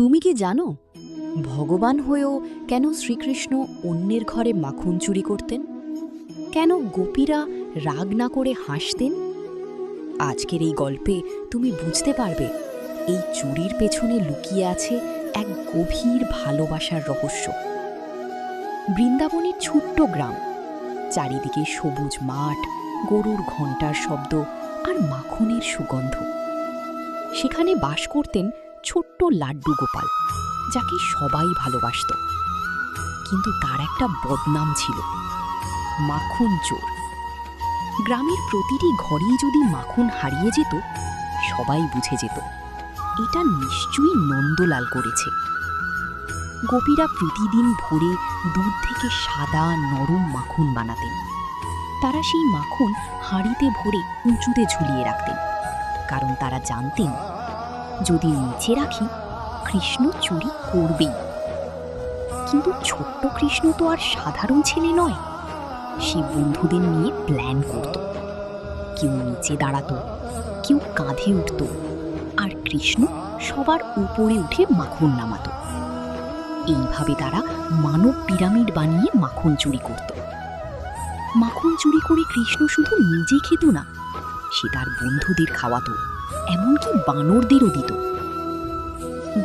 তুমি কি জানো ভগবান হয়েও কেন শ্রীকৃষ্ণ অন্যের ঘরে মাখন চুরি করতেন? কেন গোপীরা রাগ না করে হাসতেন? আজকের এই গল্পে তুমি বুঝতে পারবে এই চুরির পেছনে লুকিয়ে আছে এক গভীর ভালোবাসার রহস্য। বৃন্দাবনের ছোট্ট গ্রাম, চারিদিকে সবুজ মাঠ, গরুর ঘণ্টার শব্দ আর মাখনের সুগন্ধ। সেখানে বাস করতেন ছোট্ট লাড্ডু গোপাল, যাকে সবাই ভালোবাসত। কিন্তু তার একটা বদনাম ছিল, মাখন চোর। গ্রামের প্রতিটি ঘরেই যদি মাখন হারিয়ে যেত, সবাই বুঝে যেত এটা নিশ্চয়ই নন্দলাল করেছে। গোপীরা প্রতিদিন ভোরে দুধ থেকে সাদা নরম মাখন বানাতেন। তারা সেই মাখন হাঁড়িতে ভরে উঁচুতে ঝুলিয়ে রাখতেন, কারণ তারা জানতেন যদি নিচে রাখি কৃষ্ণ চুরি করবেই। কিন্তু ছোট্ট কৃষ্ণ তো আর সাধারণ ছেলে নয়। সে বন্ধুদের নিয়ে প্ল্যান করত। কেউ নিচে দাঁড়াতো, কেউ কাঁধে উঠত, আর কৃষ্ণ সবার উপরে উঠে মাখন নামাতো। এইভাবে তারা মানব পিরামিড বানিয়ে মাখন চুরি করত। মাখন চুরি করে কৃষ্ণ শুধু নিজে খেত না, সে তার বন্ধুদের খাওয়াতো, এমনকি বানরদেরও দিত।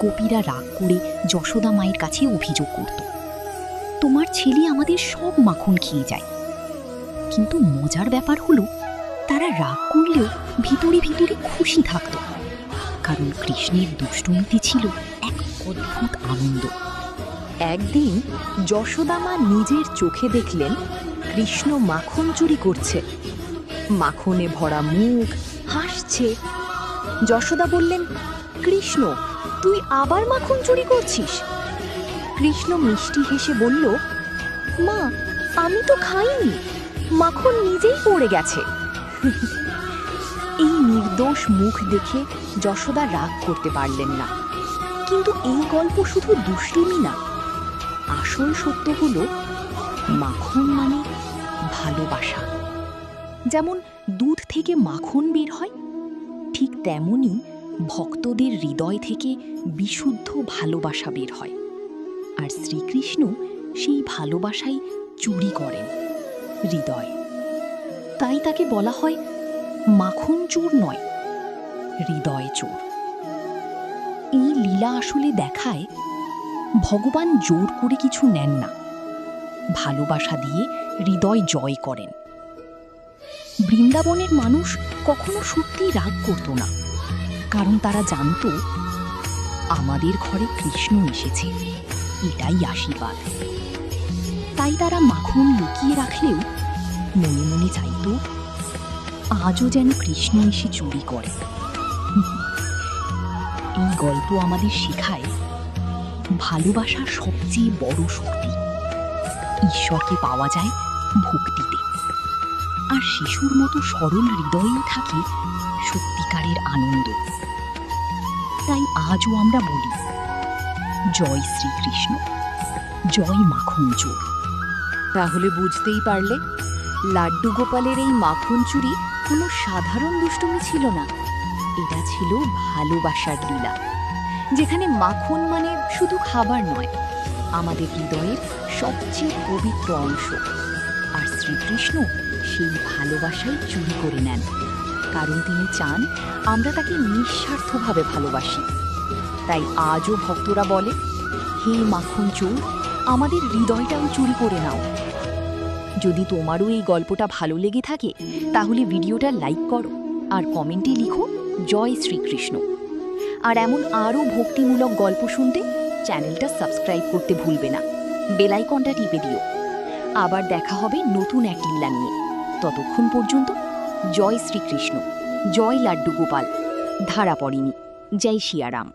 গোপীরা রাগ করে যশোদা মায়ের কাছে অভিযোগ করত, তোমার ছেলে আমাদের সব মাখন খেয়ে যায়। কিন্তু মজার ব্যাপার হলো, তারা রাগ করলেও ভিতরে ভিতরে খুশি থাকত, কারণ কৃষ্ণের দুষ্টুমিতে ছিল এক অদ্ভুত আনন্দ। একদিন যশোদা মা নিজের চোখে দেখলেন কৃষ্ণ মাখন চুরি করছে। মাখনে ভরা মুখ, হাসছে। যশোদা বললেন, কৃষ্ণ, তুই আবার মাখন চুরি করছিস? কৃষ্ণ মিষ্টি হেসে বলল, মা, আমি তো খাইনি, মাখন নিজেই পড়ে গেছে। এই নির্দোষ মুখ দেখে যশোদা রাগ করতে পারলেন না। কিন্তু এই গল্প শুধু দুষ্টুমি না, আসল সত্য হলো মাখন মানে ভালোবাসা। যেমন দুধ থেকে মাখন বের হয়, ঠিক তেমনি ভক্তদের হৃদয় থেকে বিশুদ্ধ ভালোবাসা বের হয়। আর শ্রীকৃষ্ণ সেই ভালোবাসাই চুরি করেন, হৃদয়। তাই তাকে বলা হয় মাখন চোর নয়, হৃদয় চোর। এই লীলা আসলে দেখায় ভগবান জোর করে কিছু নেন না, ভালোবাসা দিয়ে হৃদয় জয় করেন। বৃন্দাবনের মানুষ কখনো সত্যি রাগ করত না, কারণ তারা জানত আমাদের ঘরে কৃষ্ণ এসেছে, এটাই আশীর্বাদ। তাই তারা মাখন লুকিয়ে রাখলেও মনে মনে চাইত আজও যেন কৃষ্ণ এসে চুরি করে। এই গল্প আমাদের শেখায় ভালোবাসার সবচেয়ে বড় শক্তি ঈশ্বরকে পাওয়া যায় ভক্তিতে, আর শিশুর মতো সরল হৃদয়েই থাকে সত্যিকারের আনন্দ। তাই আজও আমরা বলি, জয় শ্রীকৃষ্ণ, জয় মাখন চোর। তাহলে বুঝতেই পারলে, লাড্ডু গোপালের এই মাখন চুরি কোনো সাধারণ দুষ্টুমি ছিল না, এটা ছিল ভালোবাসার লীলা, যেখানে মাখন মানে শুধু খাবার নয়, আমাদের হৃদয়ের সবচেয়ে পবিত্র অংশ। আর শ্রীকৃষ্ণ সেই ভালোবাসাই চুরি করে নেন, কারণ তিনি চান আমরা তাকে নিঃস্বার্থভাবে ভালোবাসি। তাই আজও ভক্তরা বলে, হে মাখন চোর, আমাদের হৃদয়টাও চুরি করে নাও। যদি তোমারও এই গল্পটা ভালো লেগে থাকে, তাহলে ভিডিওটা লাইক করো আর কমেন্টে লিখো জয় শ্রীকৃষ্ণ। আর এমন আরও ভক্তিমূলক গল্প শুনতে চ্যানেলটা সাবস্ক্রাইব করতে ভুলবে না, বেল আইকনটা টিপে দিও। আবার দেখা হবে নতুন এক লীলা নিয়ে। ততক্ষণ পর্যন্ত জয় শ্রীকৃষ্ণ, জয় লাড্ডু গোপাল, ধারা পড়িনি, জয় সিয়ারাম।